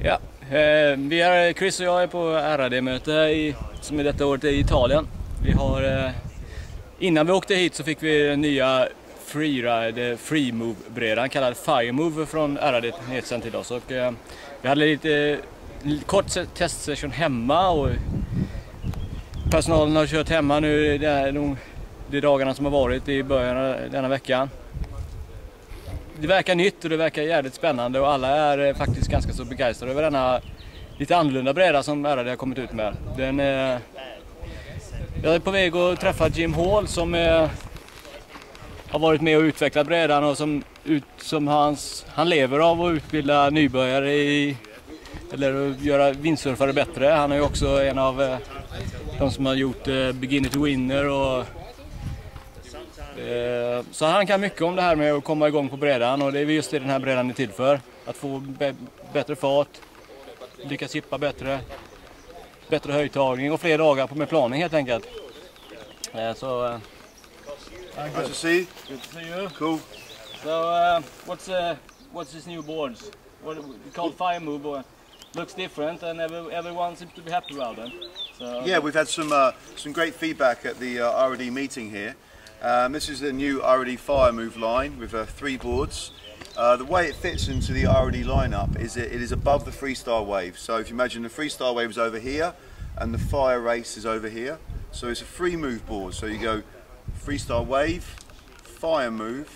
Ja, vi är, Chris och jag är på RAD-möte som är detta året i Italien. Vi har, innan vi åkte hit så fick vi den nya Firemove-brädan kallad Firemove från RAD nedsänd till oss. Och, vi hade lite kort testsession hemma och personalen har kört hemma nu de dagarna som har varit i början av denna veckan. Det verkar nytt och det verkar jävligt spännande och alla är faktiskt ganska så begeistrade över denna lite annorlunda bräda som RAD har kommit ut med. Jag är på väg att träffa Jem Hall som har varit med och utvecklat brädan och han lever av att utbilda nybörjare eller att göra vindsurfare bättre. Han är ju också en av de som har gjort beginner to winner och så han kan mycket om det här med att komma igång på brädan och det är just det den här brädan är till för. Att få bättre fart, lyckas chippa bättre höjdtagning och fler dagar med planing helt enkelt. Nice to see. Good to see you. Cool. So what's this new boards? What we call Firemove. Looks different and everyone seems to be happy about them. So, yeah, we've had some great feedback at the RD meeting here. This is the new RD Firemove line with 3 boards. The way it fits into the RD lineup is it is above the freestyle wave. So if you imagine the freestyle wave is over here and the fire race is over here. So it's a free move board. So you go freestyle wave, fire move,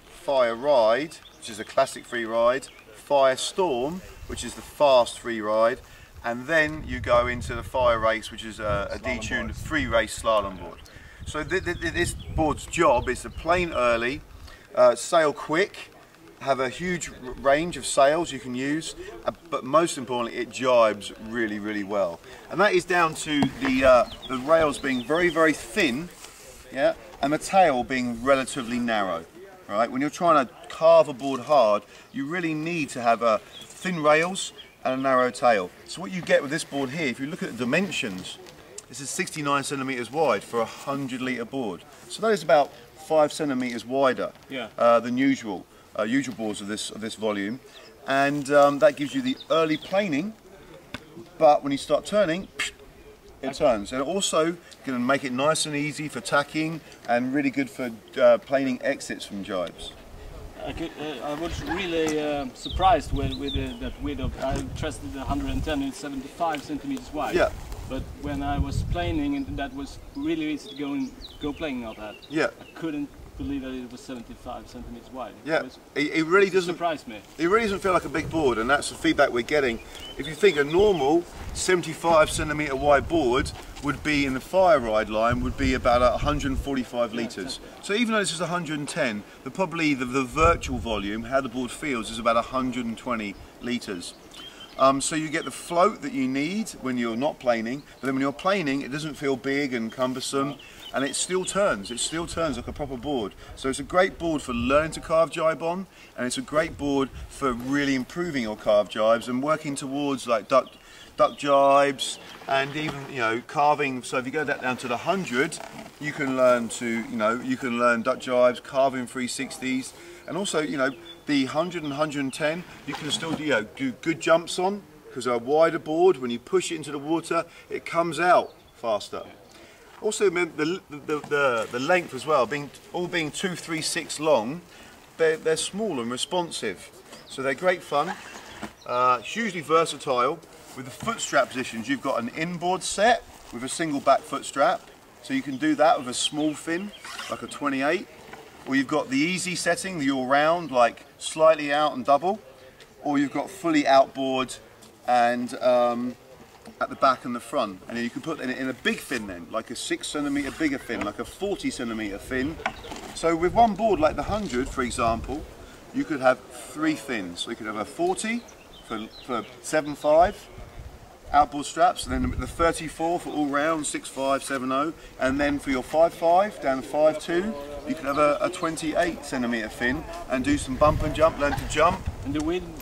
fire ride, which is a classic free ride, fire storm, which is the fast free ride, and then you go into the fire race, which is a detuned free race slalom board. So this board's job is to plane early, sail quick, have a huge range of sails you can use, but most importantly it jibes really, really well. And that is down to the rails being very, very thin, yeah, and the tail being relatively narrow. Right? When you're trying to carve a board hard, you really need to have thin rails and a narrow tail. So what you get with this board here, if you look at the dimensions, this is 69 centimeters wide for a 100-litre board. So that is about 5 centimeters wider than usual boards of this volume, and that gives you the early planing. But when you start turning, it turns, and also going to make it nice and easy for tacking and really good for planing exits from jibes. I was really surprised with that width of. I trusted the 110 and 75 centimeters wide. Yeah. But when I was planing, and that was really easy to go planing out that. Yeah. I couldn't believe that it was 75 centimeters wide. Yeah. It really doesn't surprise me. It really doesn't feel like a big board, and that's the feedback we're getting. If you think a normal 75 centimeter wide board would be in the fire ride line would be about 145 litres. So even though this is 110, probably the virtual volume, how the board feels, is about 120 litres. So you get the float that you need when you're not planing, but then when you're planing it doesn't feel big and cumbersome, and it still turns like a proper board. So it's a great board for learning to carve jibe on, and it's a great board for really improving your carve jibes and working towards like duck jibes, and even carving. So if you go down to the 100, you can learn duck jibes, carving 360s, and also the 100 and 110 you can still do good jumps on, because a wider board, when you push it into the water it comes out faster. Also the length as well, being 236 long, they're small and responsive, so they're great fun, hugely versatile. With the foot strap positions, you've got an inboard set with a single back foot strap, so you can do that with a small fin like a 28, or you've got the easy setting, the all-round, like slightly out and double, or you've got fully outboard and at the back and the front, and then you can put it in a big fin then, like a 6 centimeter bigger fin, like a 40 centimeter fin. So with one board like the 100, for example, you could have 3 fins. So you could have a 40 for 7.5 outboard straps, and then the 34 for all round 6.5, 7.0, and then for your 5.5 down to 5.2, you can have a 28 centimeter fin and do some bump and jump, learn to jump. And the wind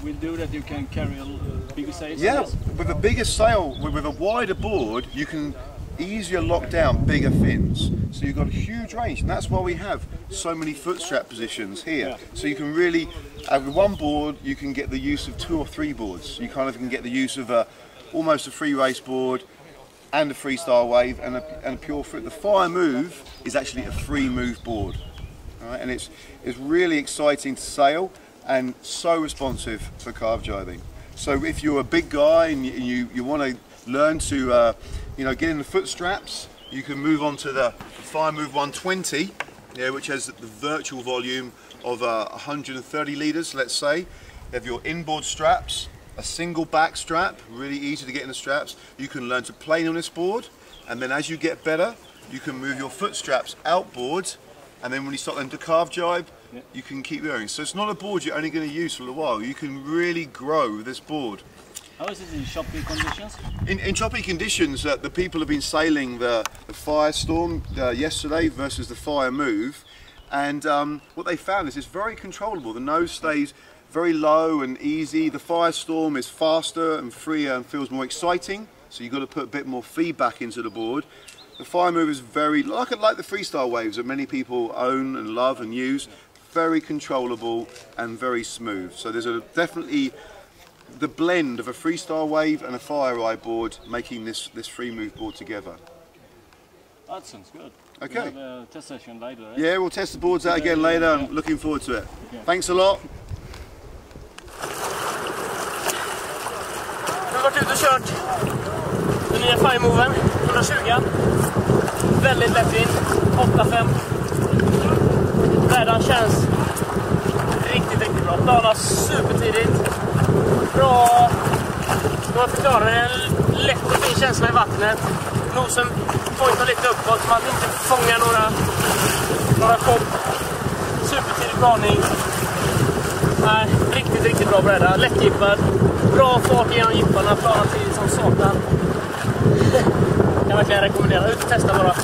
will do that you can carry a bigger sail? Yeah, with a bigger sail, with a wider board, you can easier lockdown, bigger fins. So you've got a huge range, and that's why we have so many foot strap positions here. Yeah. So you can really, with one board, you can get the use of 2 or 3 boards. You kind of can get the use of almost a free race board and a freestyle wave and a pure free. The Firemove is actually a free move board, right? And it's really exciting to sail and so responsive for carve jibing. So if you're a big guy and you want to learn to get in the foot straps, you can move on to the Firemove 120, which has the virtual volume of 130 litres, let's say. You have your inboard straps, a single back strap, really easy to get in the straps. You can learn to plane on this board, and then as you get better, you can move your foot straps outboard, and then when you start them to carve jibe, you can keep going. So it's not a board you're only going to use for a while. You can really grow this board. How is it in choppy conditions? In choppy conditions, the people have been sailing the Firestorm yesterday versus the Firemove, and what they found is it's very controllable. The nose stays very low and easy. The Firestorm is faster and freer and feels more exciting, so you've got to put a bit more feedback into the board. The Firemove is very, like the freestyle waves that many people own and love and use, very controllable and very smooth. So there's definitely the blend of a freestyle wave and a fire ride board making this free move board together. That sounds good. Okay. We'll have a test session later, right? Yeah, we'll test the boards out again later. I'm looking forward to it. Okay. Thanks a lot. Jag har varit ute och kört den nya Firemoven 120. Väldigt lätt in, 8-5. Brädan känns riktigt bra. Planar supertidigt. Bra. Jag förklarar det, en lätt och fin känsla i vattnet. Nosen pointar lite uppåt så man inte fångar några kopp. Supertidig planing. Nej, riktigt bra bräda. Lättgippad. Bra fart genom gipparna. Planar tidigt som satan. Jag kan verkligen rekommendera ut och testa bara.